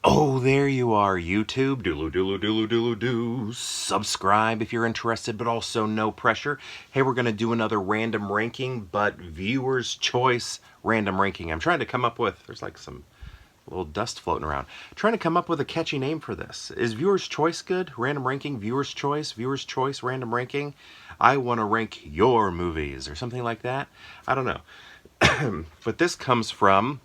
Oh, there you are, YouTube. Doodle doodle doodle doodle doo. Subscribe if you're interested, but also no pressure. Hey, we're going to do another random ranking, but viewer's choice random ranking. I'm trying to come up with, there's like some little dust floating around. Trying to come up with a catchy name for this. Is viewer's choice good? Random ranking, viewer's choice, random ranking. I want to rank your movies or something like that. I don't know. But this comes from,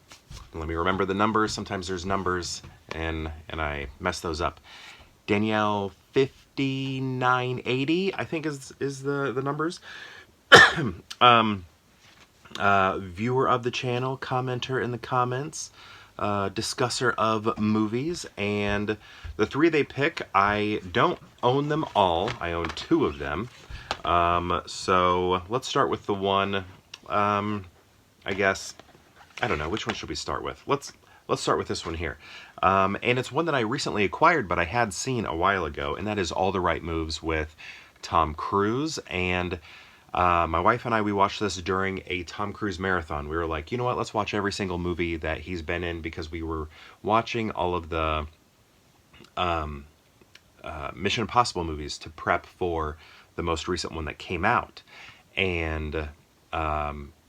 let me remember the numbers. Sometimes there's numbers and I mess those up. Danielle 5980, I think is the numbers. Viewer of the channel, commenter in the comments, discusser of movies, and the three they pick, I don't own them all. I own two of them. So let's start with the one, I guess, I don't know, which one should we start with? Let's start with this one here. And it's one that I recently acquired, but I had seen a while ago, and that is All the Right Moves with Tom Cruise. And my wife and I, we watched this during a Tom Cruise marathon. We were like, you know what, let's watch every single movie that he's been in, because we were watching all of the Mission Impossible movies to prep for the most recent one that came out. And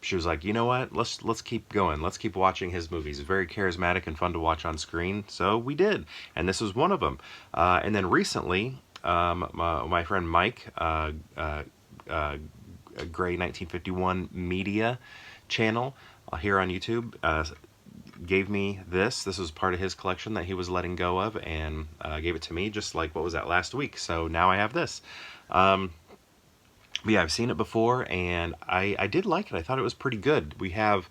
she was like, you know what, let's keep going. Let's keep watching his movies. He's very charismatic and fun to watch on screen. So we did. And this was one of them. And then recently, my friend Mike, Gray 1951 Media channel here on YouTube, gave me this. This was part of his collection that he was letting go of, and gave it to me just like, what was that, last week. So now I have this. But yeah, I've seen it before, and I did like it. I thought it was pretty good. We have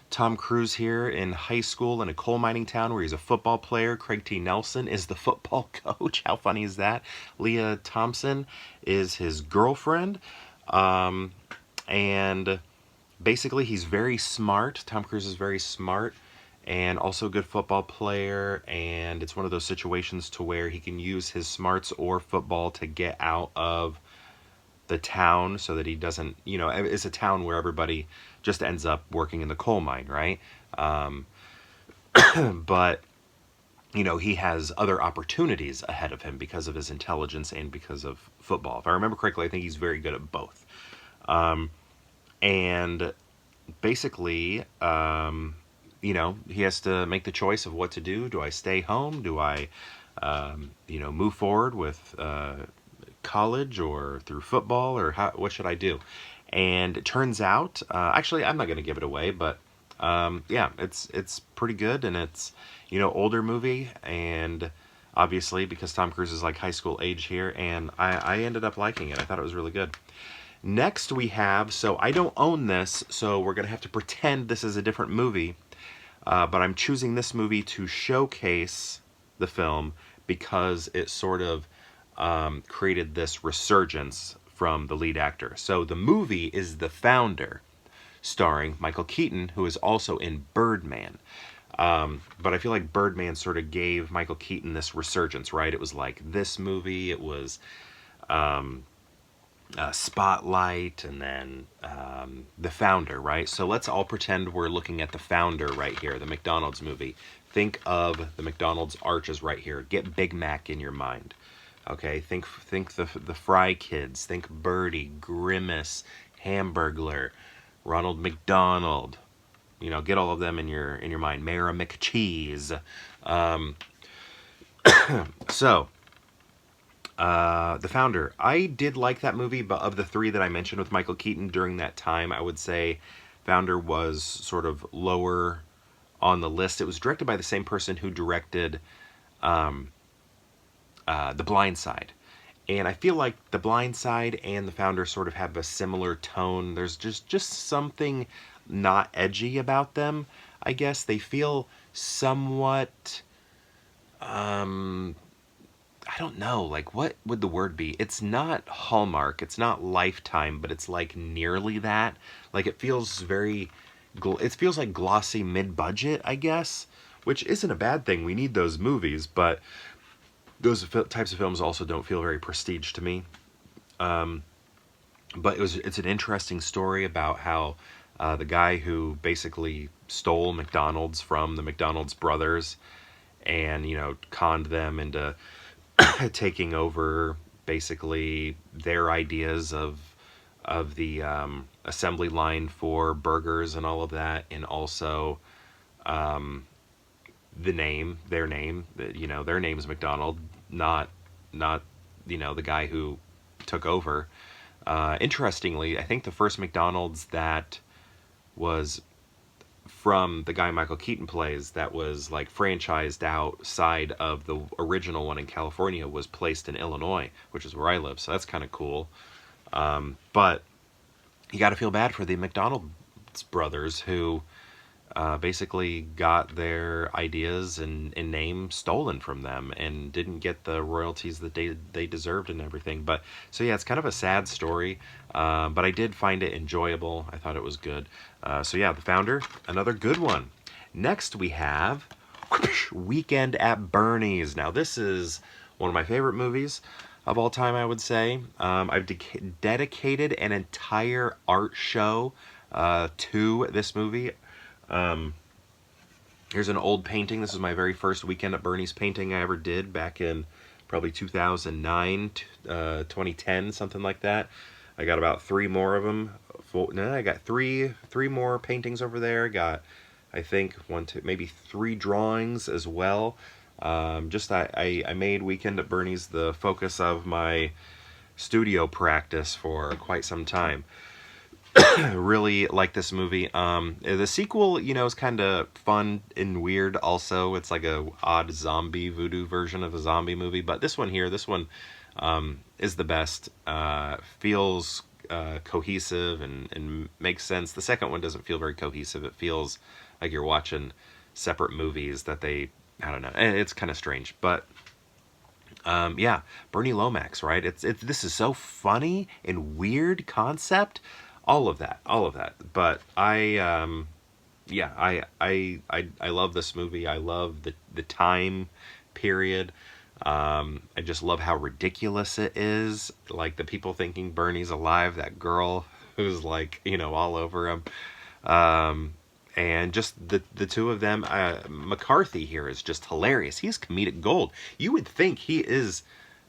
Tom Cruise here in high school in a coal mining town where he's a football player. Craig T. Nelson is the football coach. How funny is that? Leah Thompson is his girlfriend. And basically he's very smart. Tom Cruise is very smart and also a good football player. And it's one of those situations to where he can use his smarts or football to get out of the town so that he doesn't, you know, it's a town where everybody just ends up working in the coal mine, right? But, you know, he has other opportunities ahead of him because of his intelligence and because of football. If I remember correctly, I think he's very good at both. And basically, you know, he has to make the choice of what to do. Do I stay home? Do I, you know, move forward with college or through football, or what should I do? And it turns out, actually, I'm not going to give it away, but yeah, it's pretty good, and it's, you know, older movie, and obviously because Tom Cruise is like high school age here, and I ended up liking it. I thought it was really good. Next we have, so I don't own this, so we're going to have to pretend this is a different movie, but I'm choosing this movie to showcase the film because it sort of created this resurgence from the lead actor. So the movie is The Founder, starring Michael Keaton, who is also in Birdman. But I feel like Birdman sort of gave Michael Keaton this resurgence, right? It was like this movie, it was Spotlight, and then The Founder, right? So let's all pretend we're looking at The Founder right here, the McDonald's movie. Think of the McDonald's arches right here. Get Big Mac in your mind. Okay, think the Fry Kids. Think Birdie, Grimace, Hamburglar, Ronald McDonald. You know, get all of them in your mind. Mayor McCheese. So, The Founder. I did like that movie, but of the three that I mentioned with Michael Keaton during that time, I would say Founder was sort of lower on the list. It was directed by the same person who directed The Blind Side. And I feel like The Blind Side and The Founder sort of have a similar tone. There's just something not edgy about them, I guess. They feel somewhat, I don't know, like, what would the word be? It's not Hallmark, it's not Lifetime, but it's like nearly that. Like, it feels very, it feels like glossy mid-budget, I guess, which isn't a bad thing. We need those movies, but those types of films also don't feel very prestige to me. But it's an interesting story about how the guy who basically stole McDonald's from the McDonald's brothers and conned them into taking over basically their ideas of the assembly line for burgers and all of that, and also their name, their name's McDonald, not the guy who took over. Interestingly, I think the first McDonald's that was from the guy Michael Keaton plays, that was like franchised outside of the original one in California, was placed in Illinois, which is where I live. So that's kind of cool. But you got to feel bad for the McDonald's brothers who basically got their ideas and name stolen from them and didn't get the royalties that they deserved and everything. But so yeah, it's kind of a sad story, but I did find it enjoyable. I thought it was good. So yeah, The Founder, another good one. Next we have Weekend at Bernie's. Now this is one of my favorite movies of all time, I would say. I've dedicated an entire art show to this movie. Here's an old painting. This is my very first Weekend at Bernie's painting I ever did back in probably 2009, 2010, something like that. I got about 3 more of them. I got three more paintings over there. Got, I think, maybe 3 drawings as well. I made Weekend at Bernie's the focus of my studio practice for quite some time. Really like this movie. The sequel, is kind of fun and weird also. It's like a odd zombie voodoo version of a zombie movie. But this one is the best. Feels cohesive and makes sense. The second one doesn't feel very cohesive. It feels like you're watching separate movies that I don't know. It's kind of strange. But yeah, Bernie Lomax, right? This is so funny and weird concept. All of that. But I love this movie. I love the time period. I just love how ridiculous it is. Like the people thinking Bernie's alive, that girl who's like, all over him. And just the two of them. McCarthy here is just hilarious. He's comedic gold. You would think he is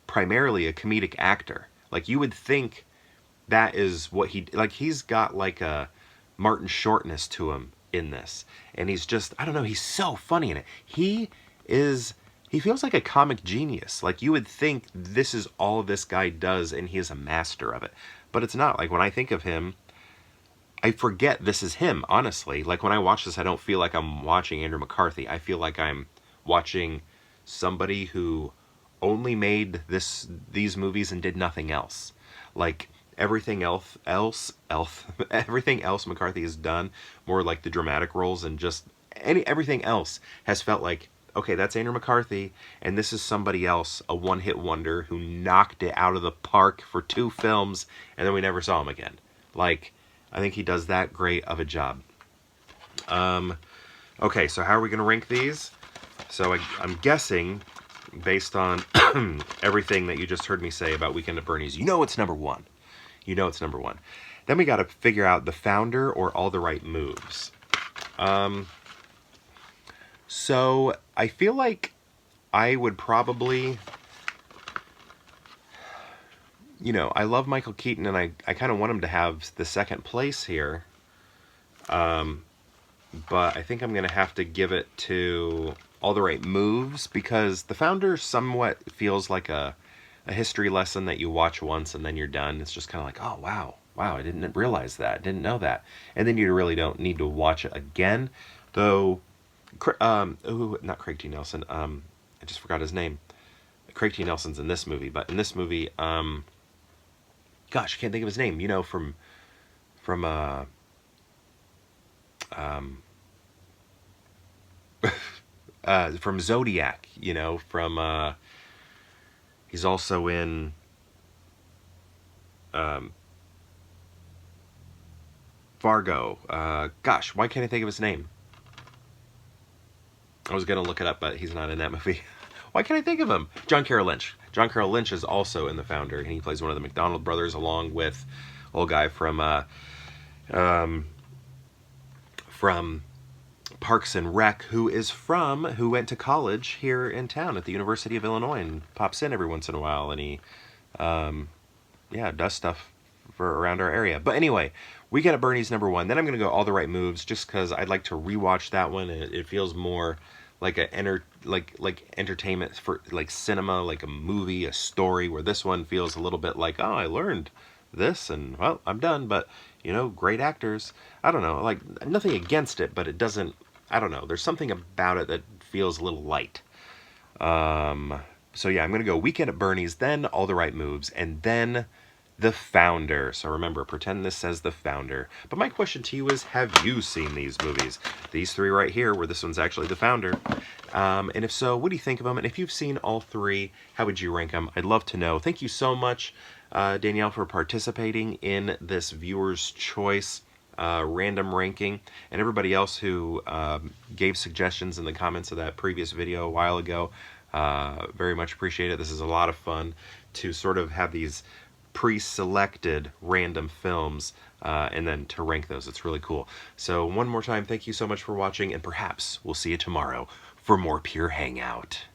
primarily a comedic actor. Like you would think that is what he's got like a Martin Shortness to him in this. And he's just, I don't know, he's so funny in it. He feels like a comic genius. Like you would think this is all this guy does and he is a master of it. But it's not. Like when I think of him, I forget this is him, honestly. Like when I watch this, I don't feel like I'm watching Andrew McCarthy. I feel like I'm watching somebody who only made these movies and did nothing else. Like everything else McCarthy has done, more like the dramatic roles, and just everything else has felt like, okay, that's Andrew McCarthy, and this is somebody else, a one-hit wonder who knocked it out of the park for 2 films, and then we never saw him again. Like, I think he does that great of a job. Okay, so how are we going to rank these? So I'm guessing, based on everything that you just heard me say about Weekend at Bernie's, it's number 1. It's number 1. Then we got to figure out The Founder or All the Right Moves. So I feel like I would probably, I love Michael Keaton, and I kind of want him to have the second place here. But I think I'm going to have to give it to All the Right Moves, because The Founder somewhat feels like a history lesson that you watch once and then you're done. It's just kind of like, oh, wow, I didn't realize that, didn't know that. And then you really don't need to watch it again. Though, not Craig T. Nelson, I just forgot his name. Craig T. Nelson's in this movie, but in this movie, gosh, I can't think of his name, from Zodiac, he's also in Fargo. Gosh, why can't I think of his name? I was going to look it up, but he's not in that movie. Why can't I think of him? John Carroll Lynch. John Carroll Lynch is also in The Founder, and he plays one of the McDonald brothers along with old guy from Parks and Rec, who went to college here in town at the University of Illinois and pops in every once in a while, and he, does stuff for around our area. But anyway, Weekend at Bernie's #1. Then I'm going to go All the Right Moves, just because I'd like to rewatch that one. It feels more like like entertainment, for like cinema, like a movie, a story, where this one feels a little bit like, oh, I learned this and, well, I'm done. But, great actors. I don't know, like, nothing against it, but it doesn't, I don't know, there's something about it that feels a little light. So yeah, I'm going to go Weekend at Bernie's, then All the Right Moves, and then The Founder. So remember, pretend this says The Founder. But my question to you is, have you seen these movies? These three right here, where this one's actually The Founder. And if so, what do you think of them? And if you've seen all three, how would you rank them? I'd love to know. Thank you so much, Danielle, for participating in this viewer's choice random ranking, and everybody else who gave suggestions in the comments of that previous video a while ago. Very much appreciate it. This is a lot of fun to sort of have these pre-selected random films and then to rank those. It's really cool. So one more time, thank you so much for watching, and perhaps we'll see you tomorrow for more Pure Hangout.